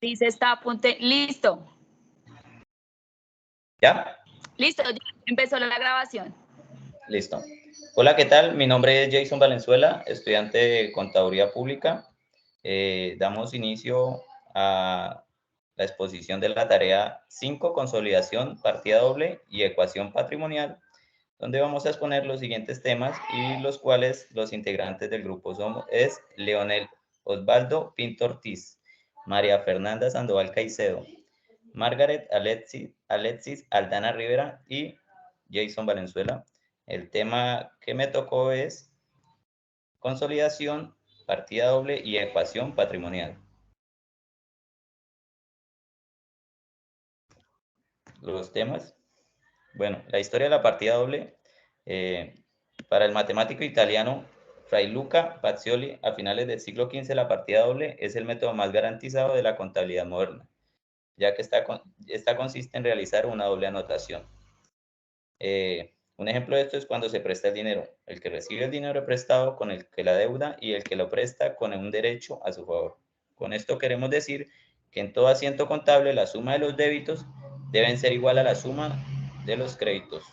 Dice está apunte. Listo. ¿Ya? Listo, ya empezó la grabación. Listo. Hola, ¿qué tal? Mi nombre es Jason Valenzuela, estudiante de Contaduría Pública. Damos inicio a la exposición de la tarea 5, consolidación, partida doble y ecuación patrimonial, donde vamos a exponer los siguientes temas y los cuales los integrantes del grupo es Leonel Osvaldo Pinto Ortiz, María Fernanda Sandoval Caicedo, Margaret Alexis Aldana Rivera y Jason Valenzuela. El tema que me tocó es consolidación, partida doble y ecuación patrimonial. Los temas. Bueno, la historia de la partida doble. Para el matemático italiano Fray Luca Pacioli, a finales del siglo XV, la partida doble es el método más garantizado de la contabilidad moderna, ya que esta consiste en realizar una doble anotación. Un ejemplo de esto es cuando se presta el dinero, el que recibe el dinero prestado con el que la deuda y el que lo presta con un derecho a su favor. Con esto queremos decir que en todo asiento contable la suma de los débitos deben ser igual a la suma de los créditos.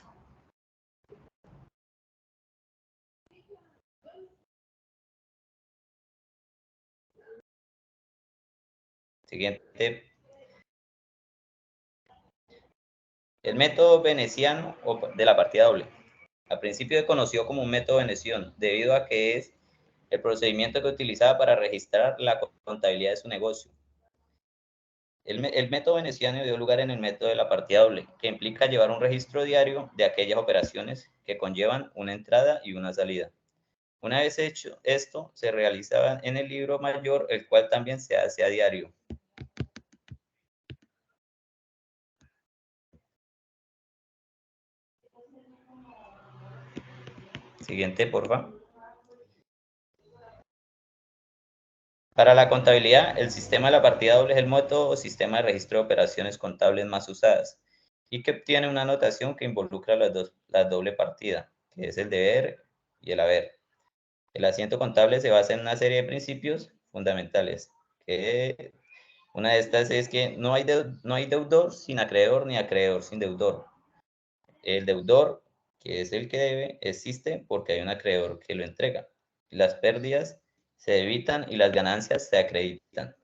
Siguiente. El método veneciano de la partida doble. Al principio se conoció como un método veneciano, debido a que es el procedimiento que utilizaba para registrar la contabilidad de su negocio. El método veneciano dio lugar en el método de la partida doble, que implica llevar un registro diario de aquellas operaciones que conllevan una entrada y una salida. Una vez hecho esto, se realizaba en el libro mayor, el cual también se hace a diario. Siguiente, por favor. Para la contabilidad, el sistema de la partida doble es el método o sistema de registro de operaciones contables más usadas y que obtiene una notación que involucra la doble partida, que es el deber y el haber. El asiento contable se basa en una serie de principios fundamentales, que una de estas es que no hay deudor sin acreedor ni acreedor sin deudor. El deudor, que es el que debe, existe porque hay un acreedor que lo entrega. Las pérdidas se evitan y las ganancias se acreditan.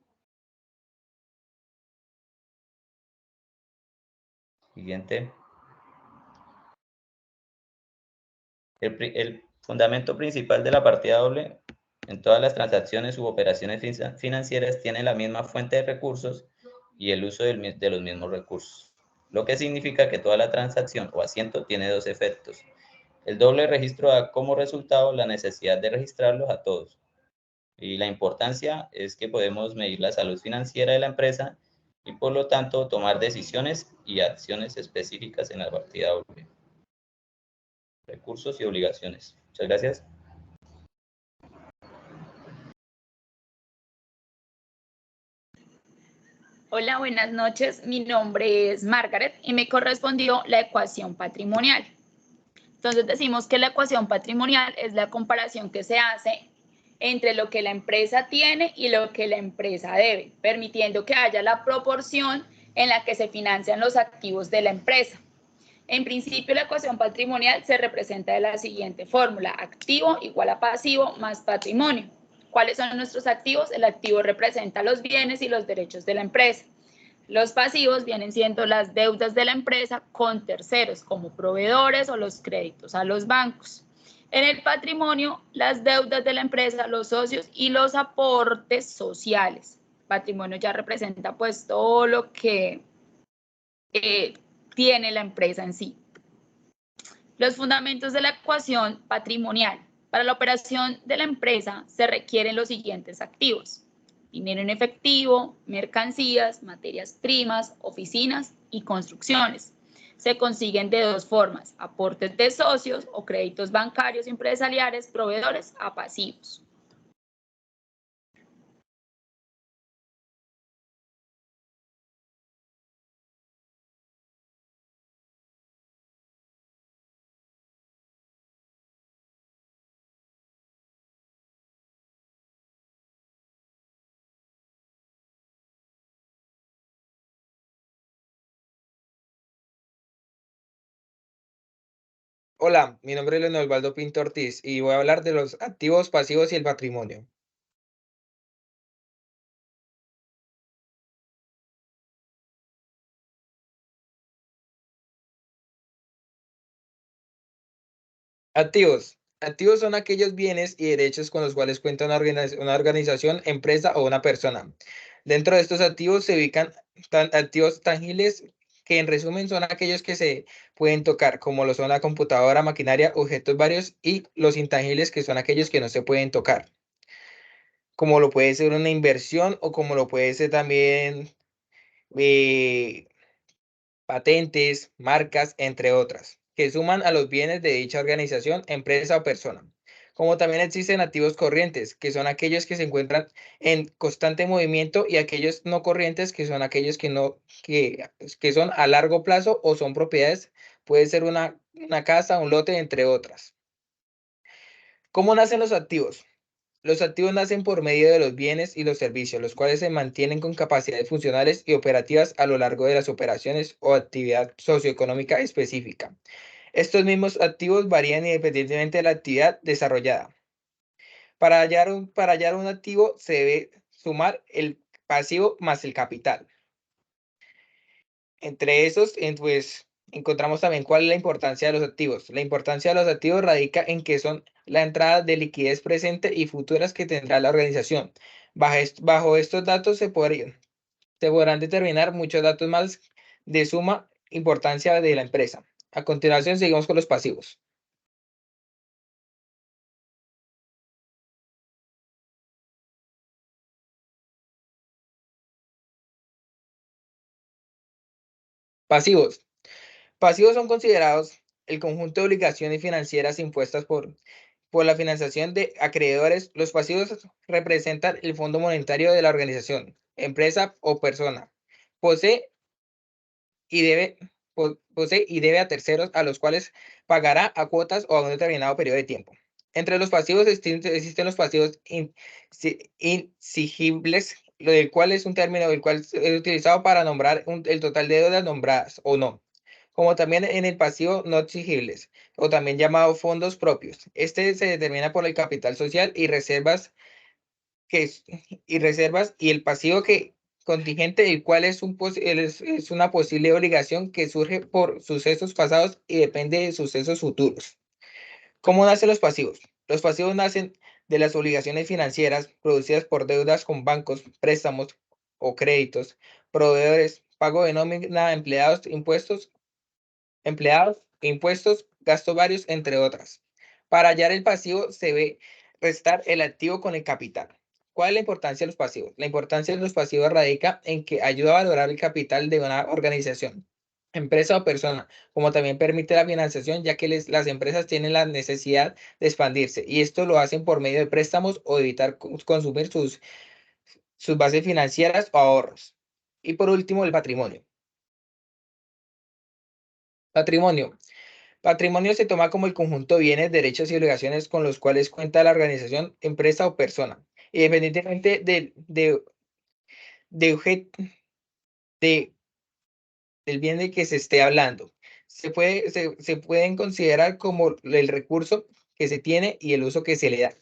Siguiente. El fundamento principal de la partida doble en todas las transacciones u operaciones financieras tiene la misma fuente de recursos y el uso de los mismos recursos, lo que significa que toda la transacción o asiento tiene dos efectos. El doble registro da como resultado la necesidad de registrarlos a todos. Y la importancia es que podemos medir la salud financiera de la empresa y por lo tanto tomar decisiones y acciones específicas en la partida doble. Recursos y obligaciones. Muchas gracias. Hola, buenas noches. Mi nombre es Margaret y me correspondió la ecuación patrimonial. Entonces decimos que la ecuación patrimonial es la comparación que se hace entre lo que la empresa tiene y lo que la empresa debe, permitiendo que haya la proporción en la que se financian los activos de la empresa. En principio, la ecuación patrimonial se representa de la siguiente fórmula: activo igual a pasivo más patrimonio. ¿Cuáles son nuestros activos? El activo representa los bienes y los derechos de la empresa. Los pasivos vienen siendo las deudas de la empresa con terceros, como proveedores o los créditos a los bancos. En el patrimonio, las deudas de la empresa, los socios y los aportes sociales. Patrimonio ya representa pues todo lo que tiene la empresa en sí. Los fundamentos de la ecuación patrimonial. Para la operación de la empresa se requieren los siguientes activos: dinero en efectivo, mercancías, materias primas, oficinas y construcciones. Se consiguen de dos formas: aportes de socios o créditos bancarios empresariales, proveedores a pasivos. Hola, mi nombre es Leonel Osvaldo Pinto Ortiz y voy a hablar de los activos pasivos y el patrimonio. Activos. Activos son aquellos bienes y derechos con los cuales cuenta una organización, empresa o una persona. Dentro de estos activos se ubican activos tangibles que en resumen son aquellos que se pueden tocar, como lo son la computadora, maquinaria, objetos varios, y los intangibles que son aquellos que no se pueden tocar, como lo puede ser una inversión o como lo puede ser también eh, patentes, marcas, entre otras, que suman a los bienes de dicha organización, empresa o persona. Como también existen activos corrientes, que son aquellos que se encuentran en constante movimiento, y aquellos no corrientes, que son aquellos que son a largo plazo o son propiedades, puede ser una casa, un lote, entre otras. ¿Cómo nacen los activos? Los activos nacen por medio de los bienes y los servicios, los cuales se mantienen con capacidades funcionales y operativas a lo largo de las operaciones o actividad socioeconómica específica. Estos mismos activos varían independientemente de la actividad desarrollada. Para hallar un activo se debe sumar el pasivo más el capital. Entre esos, pues, encontramos también cuál es la importancia de los activos. La importancia de los activos radica en que son la entrada de liquidez presente y futuras que tendrá la organización. Bajo estos datos se podrán determinar muchos datos más de suma importancia de la empresa. A continuación, seguimos con los pasivos. Pasivos. Pasivos son considerados el conjunto de obligaciones financieras impuestas por la financiación de acreedores. Los pasivos representan el fondo monetario de la organización, empresa o persona. Posee y debe, Posee y debe a terceros, a los cuales pagará a cuotas o a un determinado periodo de tiempo. Entre los pasivos existen los pasivos insigibles, lo del cual es un término el cual es utilizado para nombrar el total de deudas nombradas o no, como también en el pasivo no exigibles, o también llamado fondos propios. Este se determina por el capital social y reservas, y el pasivo que contingente, el cual es una posible obligación que surge por sucesos pasados y depende de sucesos futuros. ¿Cómo nacen los pasivos? Los pasivos nacen de las obligaciones financieras producidas por deudas con bancos, préstamos o créditos, proveedores, pago de nómina, impuestos, gastos varios, entre otras. Para hallar el pasivo se ve restar el activo con el capital. ¿Cuál es la importancia de los pasivos? La importancia de los pasivos radica en que ayuda a valorar el capital de una organización, empresa o persona, como también permite la financiación, ya que las empresas tienen la necesidad de expandirse, y esto lo hacen por medio de préstamos o evitar consumir sus bases financieras o ahorros. Y por último, el patrimonio. Patrimonio. Patrimonio se toma como el conjunto de bienes, derechos y obligaciones con los cuales cuenta la organización, empresa o persona, independientemente de, objet- de- del bien de que se esté hablando. Se pueden considerar como el recurso que se tiene y el uso que se le da.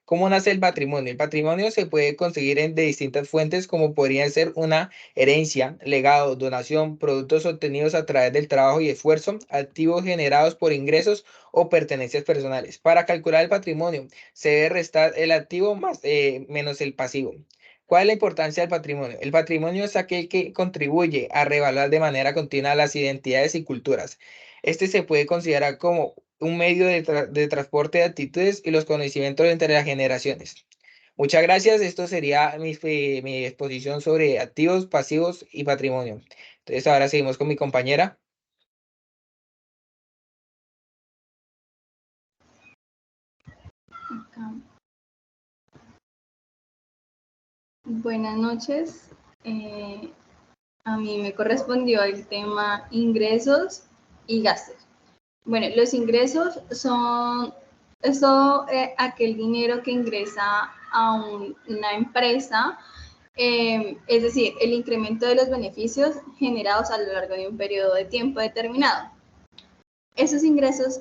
¿Cómo nace el patrimonio? El patrimonio se puede conseguir de distintas fuentes, como podría ser una herencia, legado, donación, productos obtenidos a través del trabajo y esfuerzo, activos generados por ingresos o pertenencias personales. Para calcular el patrimonio, se debe restar el activo menos el pasivo. ¿Cuál es la importancia del patrimonio? El patrimonio es aquel que contribuye a revaluar de manera continua las identidades y culturas. Este se puede considerar como un medio de transporte de actitudes y los conocimientos entre las generaciones. Muchas gracias. Esto sería mi exposición sobre activos, pasivos y patrimonio. Entonces ahora seguimos con mi compañera. Buenas noches. A mí me correspondió el tema ingresos y gastos. Bueno, los ingresos son aquel dinero que ingresa a una empresa, es decir, el incremento de los beneficios generados a lo largo de un periodo de tiempo determinado. esos ingresos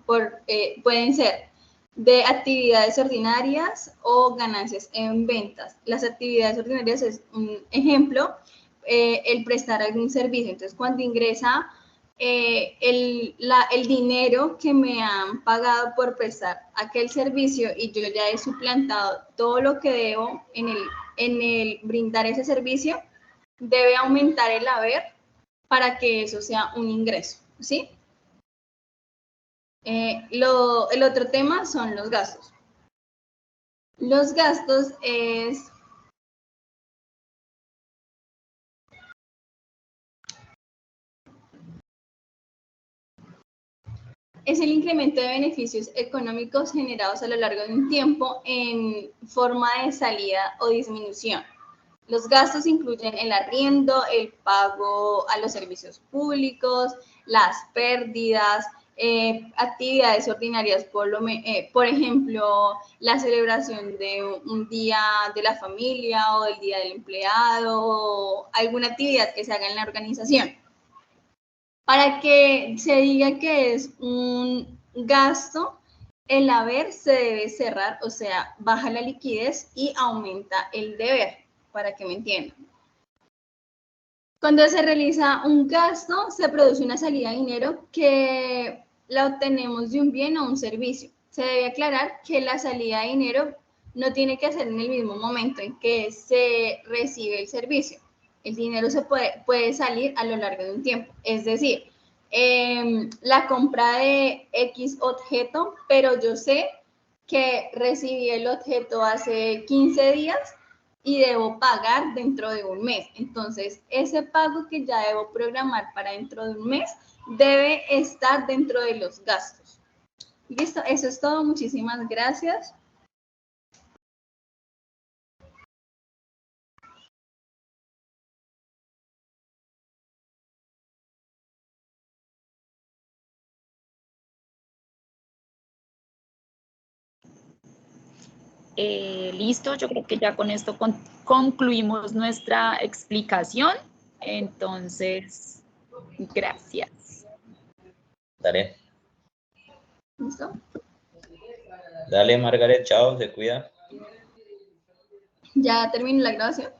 pueden ser de actividades ordinarias o ganancias en ventas. Las actividades ordinarias es un ejemplo, el prestar algún servicio. Entonces, cuando ingresa el dinero que me han pagado por prestar aquel servicio y yo ya he suplantado todo lo que debo en el brindar ese servicio, debe aumentar el haber para que eso sea un ingreso, ¿sí? El otro tema son los gastos. Los gastos es el incremento de beneficios económicos generados a lo largo de un tiempo en forma de salida o disminución. Los gastos incluyen el arriendo, el pago a los servicios públicos, las pérdidas, actividades ordinarias, por ejemplo, la celebración de un día de la familia o del día del empleado o alguna actividad que se haga en la organización. Para que se diga que es un gasto, el haber se debe cerrar, o sea, baja la liquidez y aumenta el deber, para que me entiendan. Cuando se realiza un gasto, se produce una salida de dinero que la obtenemos de un bien o un servicio. Se debe aclarar que la salida de dinero no tiene que ser en el mismo momento en que se recibe el servicio. El dinero se puede salir a lo largo de un tiempo. Es decir, la compra de X objeto, pero yo sé que recibí el objeto hace 15 días y debo pagar dentro de un mes. Entonces, ese pago que ya debo programar para dentro de un mes debe estar dentro de los gastos. Listo, eso es todo. Muchísimas gracias. Listo, yo creo que ya con esto concluimos nuestra explicación. Entonces, gracias. Dale. ¿Listo? Dale, Margaret, chao, se cuida. Ya terminó la grabación.